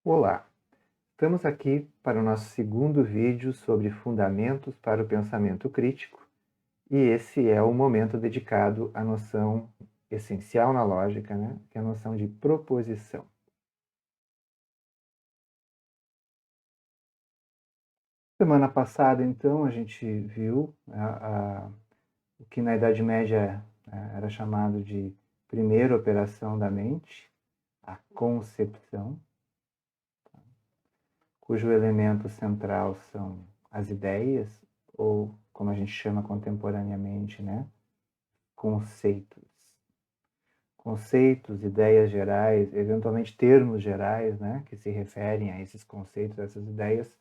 Olá, estamos aqui para o nosso segundo vídeo sobre fundamentos para o pensamento crítico, e esse é o momento dedicado à noção essencial na lógica, que é a noção de proposição. Semana passada, então, a gente viu o que na Idade Média era chamado de primeira operação da mente, a concepção, cujo elemento central são as ideias, ou como a gente chama contemporaneamente, conceitos. Conceitos, ideias gerais, eventualmente termos gerais, que se referem a esses conceitos, a essas ideias,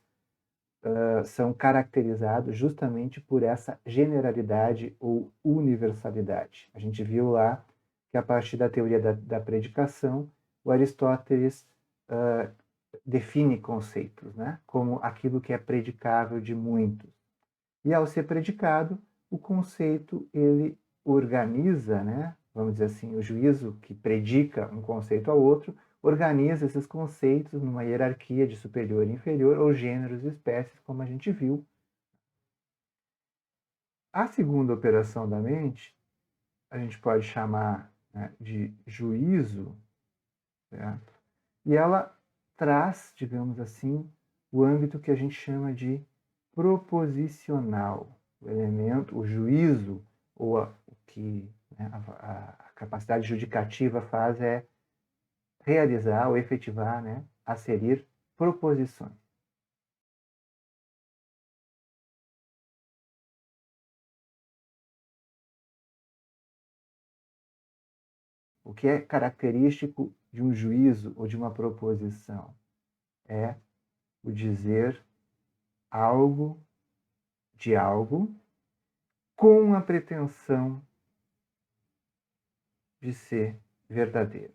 são caracterizados justamente por essa generalidade ou universalidade. A gente viu lá que a partir da teoria da predicação, o Aristóteles define conceitos, como aquilo que é predicável de muitos. E ao ser predicado, o conceito ele organiza, vamos dizer assim, o juízo que predica um conceito ao outro, organiza esses conceitos numa hierarquia de superior e inferior, ou gêneros e espécies, como a gente viu. A segunda operação da mente, a gente pode chamar de juízo, certo? E ela traz, digamos assim, o âmbito que a gente chama de proposicional. O elemento, o juízo, ou o que a capacidade judicativa faz é realizar ou efetivar, aserir proposições. O que é característico de um juízo ou de uma proposição é o dizer algo de algo com a pretensão de ser verdadeiro.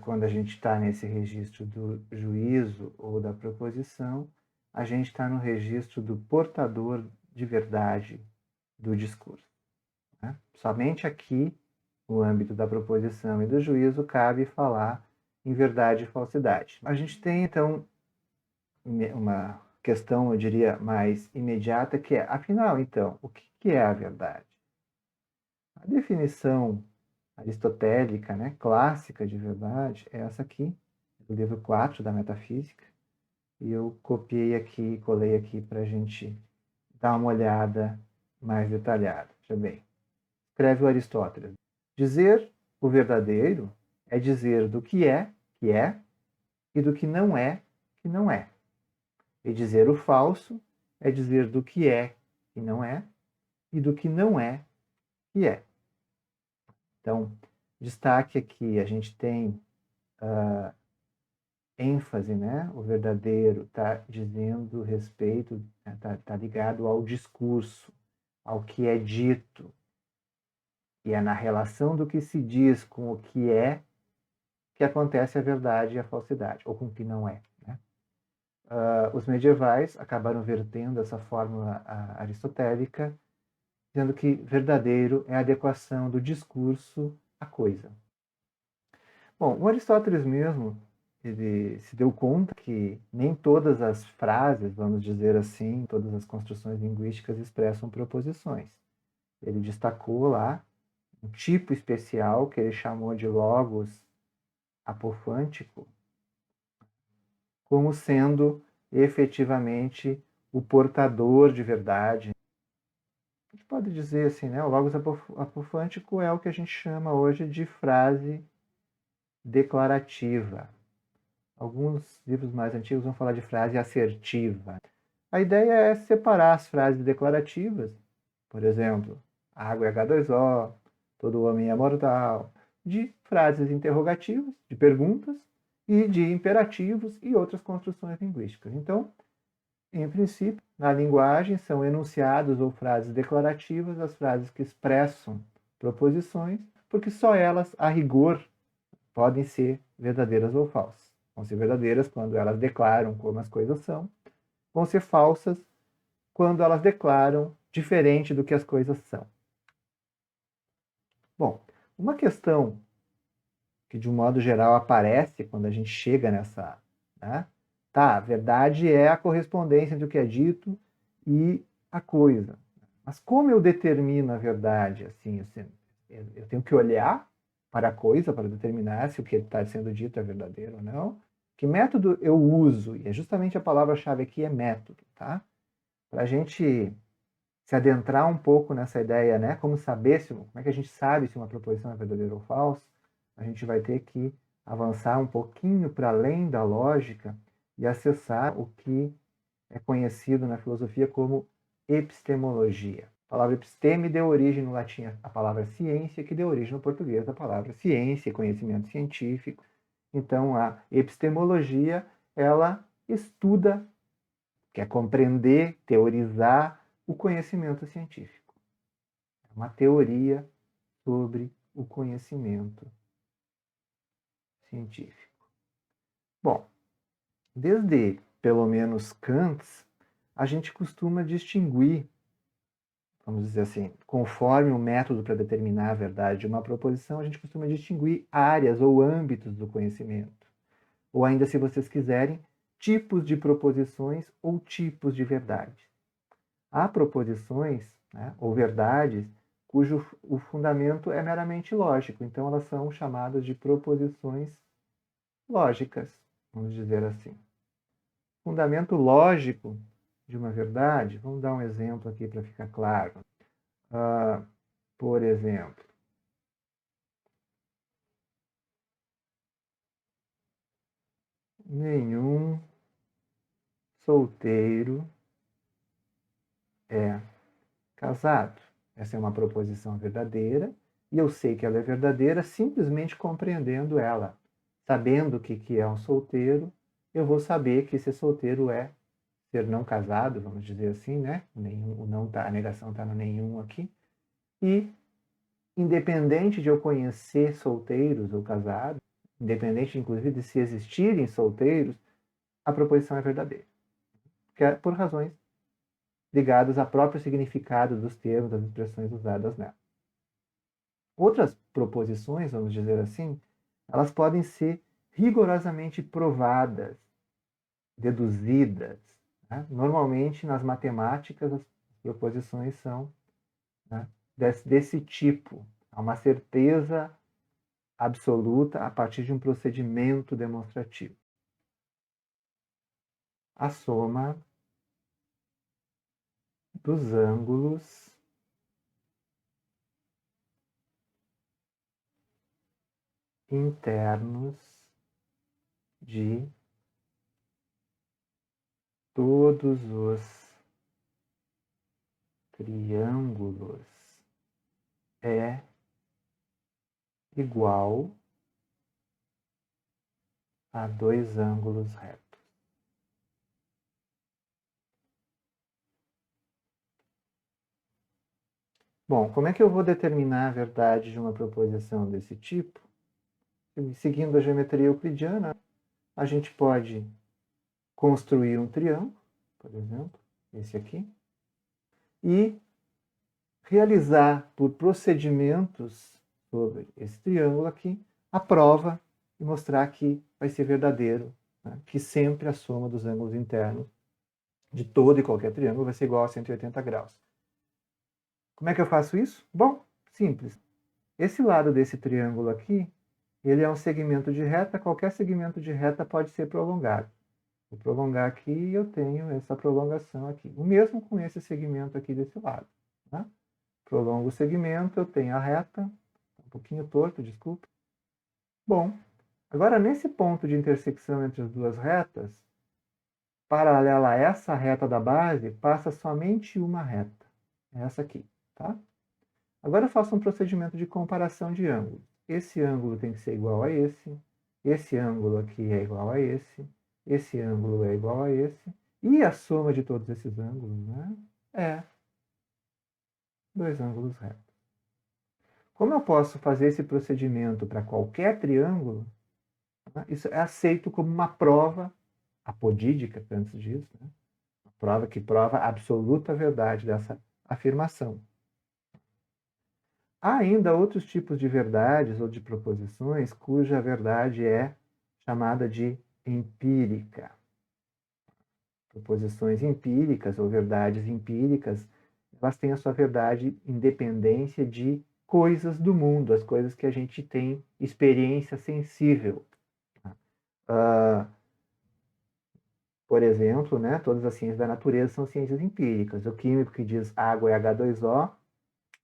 Quando a gente está nesse registro do juízo ou da proposição, a gente está no registro do portador de verdade do discurso. Somente aqui, no âmbito da proposição e do juízo, cabe falar em verdade e falsidade. A gente tem, então, uma questão, eu diria, mais imediata, que é, afinal, então, o que é a verdade? A definição aristotélica, clássica de verdade, é essa aqui, do livro 4 da Metafísica, e eu copiei aqui, colei aqui para a gente dar uma olhada mais detalhada. Veja bem, escreve o Aristóteles. Dizer o verdadeiro é dizer do que é, e do que não é, que não é. E dizer o falso é dizer do que é, que não é, e do que não é, que é. Então, destaque aqui, a gente tem ênfase, o verdadeiro está dizendo respeito, está ligado ao discurso, ao que é dito. E é na relação do que se diz com o que acontece a verdade e a falsidade, ou com o que não é. Os medievais acabaram vertendo essa fórmula aristotélica, dizendo que verdadeiro é a adequação do discurso à coisa. Bom, o Aristóteles mesmo, ele se deu conta que nem todas as frases, vamos dizer assim, todas as construções linguísticas expressam proposições. Ele destacou lá um tipo especial que ele chamou de logos apofântico, como sendo efetivamente o portador de verdade. A gente pode dizer assim, o logos apofântico é o que a gente chama hoje de frase declarativa. Alguns livros mais antigos vão falar de frase assertiva. A ideia é separar as frases declarativas, por exemplo, água é H2O, todo homem é mortal, de frases interrogativas, de perguntas, e de imperativos e outras construções linguísticas. Então, em princípio, na linguagem são enunciados ou frases declarativas as frases que expressam proposições, porque só elas, a rigor, podem ser verdadeiras ou falsas. Vão ser verdadeiras quando elas declaram como as coisas são, vão ser falsas quando elas declaram diferente do que as coisas são. Bom, uma questão que de um modo geral aparece quando a gente chega nessa, né? Tá, a verdade é a correspondência entre o que é dito e a coisa. Mas como eu determino a verdade? Assim, eu tenho que olhar para a coisa para determinar se o que está sendo dito é verdadeiro ou não. Que método eu uso? E é justamente a palavra-chave aqui é método, tá? Para a gente se adentrar um pouco nessa ideia, né? Como é que a gente sabe se uma proposição é verdadeira ou falsa? A gente vai ter que avançar um pouquinho para além da lógica e acessar o que é conhecido na filosofia como epistemologia. A palavra episteme deu origem no latim à palavra ciência, que deu origem no português à palavra ciência, conhecimento científico. Então, a epistemologia, ela estuda, quer compreender, teorizar o conhecimento científico. É uma teoria sobre o conhecimento científico. Bom, desde pelo menos Kant, a gente costuma distinguir, vamos dizer assim, conforme o método para determinar a verdade de uma proposição, a gente costuma distinguir áreas ou âmbitos do conhecimento. Ou ainda, se vocês quiserem, tipos de proposições ou tipos de verdade. Há proposições, né, ou verdades cujo o fundamento é meramente lógico, então elas são chamadas de proposições lógicas, vamos dizer assim. Fundamento lógico de uma verdade, vamos dar um exemplo aqui para ficar claro. Por exemplo, nenhum solteiro é casado. Essa é uma proposição verdadeira e eu sei que ela é verdadeira simplesmente compreendendo ela. Sabendo o que é um solteiro, eu vou saber que esse solteiro é ser não casado, vamos dizer assim, né? Nenhum, não tá, a negação está no nenhum aqui. E, independente de eu conhecer solteiros ou casados, independente, inclusive, de se existirem solteiros, a proposição é verdadeira. Por razões ligadas ao próprio significado dos termos, das expressões usadas nela. Outras proposições, vamos dizer assim, elas podem ser rigorosamente provadas, deduzidas. Né? Normalmente, nas matemáticas, as proposições são, né, desse tipo. Há uma certeza absoluta a partir de um procedimento demonstrativo. A soma dos ângulos internos de todos os triângulos é igual a dois ângulos retos. Bom, como é que eu vou determinar a verdade de uma proposição desse tipo? Seguindo a geometria euclidiana, a gente pode construir um triângulo, por exemplo, esse aqui, e realizar por procedimentos sobre esse triângulo aqui a prova e mostrar que vai ser verdadeiro, né? Que sempre a soma dos ângulos internos de todo e qualquer triângulo vai ser igual a 180 graus. Como é que eu faço isso? Bom, simples. Esse lado desse triângulo aqui, ele é um segmento de reta, qualquer segmento de reta pode ser prolongado. Vou prolongar aqui e eu tenho essa prolongação aqui. O mesmo com esse segmento aqui desse lado. Tá? Prolongo o segmento, eu tenho a reta, um pouquinho torto, desculpa. Bom, agora nesse ponto de intersecção entre as duas retas, paralela a essa reta da base, passa somente uma reta. Essa aqui, tá? Agora eu faço um procedimento de comparação de ângulos. Esse ângulo tem que ser igual a esse ângulo aqui é igual a esse ângulo é igual a esse, e a soma de todos esses ângulos, né, é dois ângulos retos. Como eu posso fazer esse procedimento para qualquer triângulo, né, isso é aceito como uma prova apodídica, antes disso, né, uma prova que prova a absoluta verdade dessa afirmação. Há ainda outros tipos de verdades ou de proposições cuja verdade é chamada de empírica. Proposições empíricas ou verdades empíricas, elas têm a sua verdade independência de coisas do mundo, as coisas que a gente tem experiência sensível. Por exemplo, né, todas as ciências da natureza são ciências empíricas. O químico que diz água é H2O,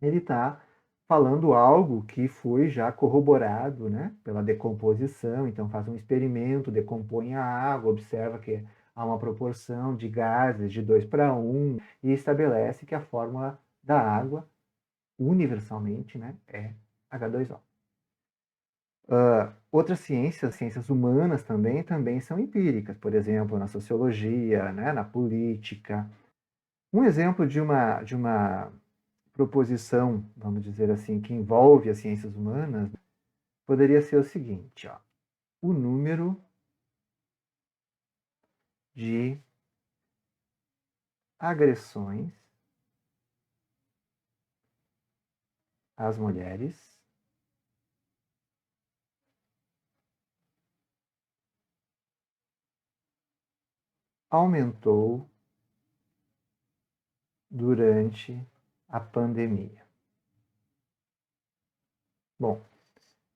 ele está falando algo que foi já corroborado, né, pela decomposição. Então faz um experimento, decompõe a água, observa que há uma proporção de gases de 2:1 e estabelece que a fórmula da água, universalmente, né, é H2O. Outras ciências humanas também são empíricas, por exemplo, na sociologia, né, na política. Um exemplo de uma proposição, vamos dizer assim, que envolve as ciências humanas, poderia ser o seguinte, ó, o número de agressões às mulheres aumentou durante a pandemia. Bom,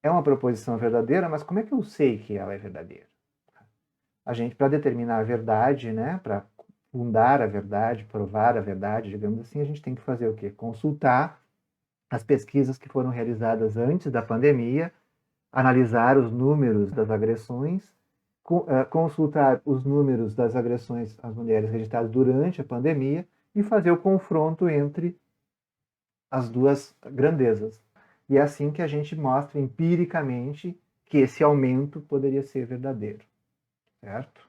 é uma proposição verdadeira, mas como é que eu sei que ela é verdadeira? A gente, para determinar a verdade, né, para fundar a verdade, provar a verdade, digamos assim, a gente tem que fazer o quê? Consultar as pesquisas que foram realizadas antes da pandemia, analisar os números das agressões, consultar os números das agressões às mulheres registradas durante a pandemia e fazer o confronto entre as duas grandezas. E é assim que a gente mostra empiricamente que esse aumento poderia ser verdadeiro, certo?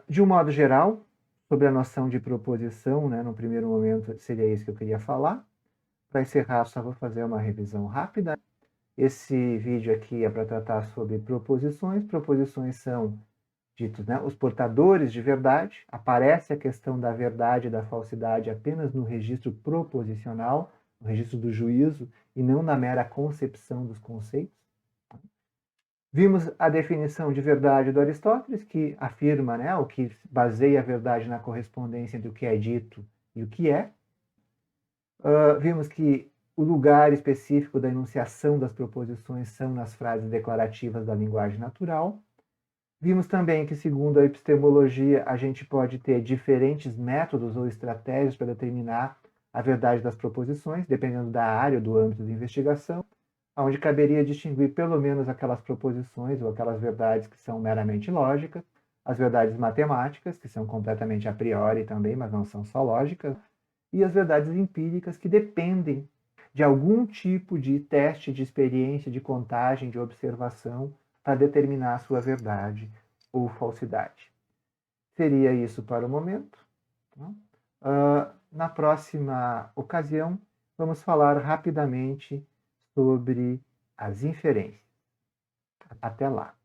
De um modo geral, sobre a noção de proposição, né, no primeiro momento seria isso que eu queria falar. Para encerrar, só vou fazer uma revisão rápida. Esse vídeo aqui é para tratar sobre proposições. Proposições são ditos, né, os portadores de verdade. Aparece a questão da verdade e da falsidade apenas no registro proposicional, no registro do juízo, e não na mera concepção dos conceitos. Vimos a definição de verdade do Aristóteles, que afirma, né, o que baseia a verdade na correspondência entre o que é dito e o que é. Vimos que o lugar específico da enunciação das proposições são nas frases declarativas da linguagem natural. Vimos também que, segundo a epistemologia, a gente pode ter diferentes métodos ou estratégias para determinar a verdade das proposições, dependendo da área ou do âmbito de investigação, onde caberia distinguir pelo menos aquelas proposições ou aquelas verdades que são meramente lógicas, as verdades matemáticas, que são completamente a priori também, mas não são só lógicas, e as verdades empíricas, que dependem de algum tipo de teste de experiência, de contagem, de observação, para determinar a sua verdade ou falsidade. Seria isso para o momento. Na próxima ocasião, vamos falar rapidamente sobre as inferências. Até lá!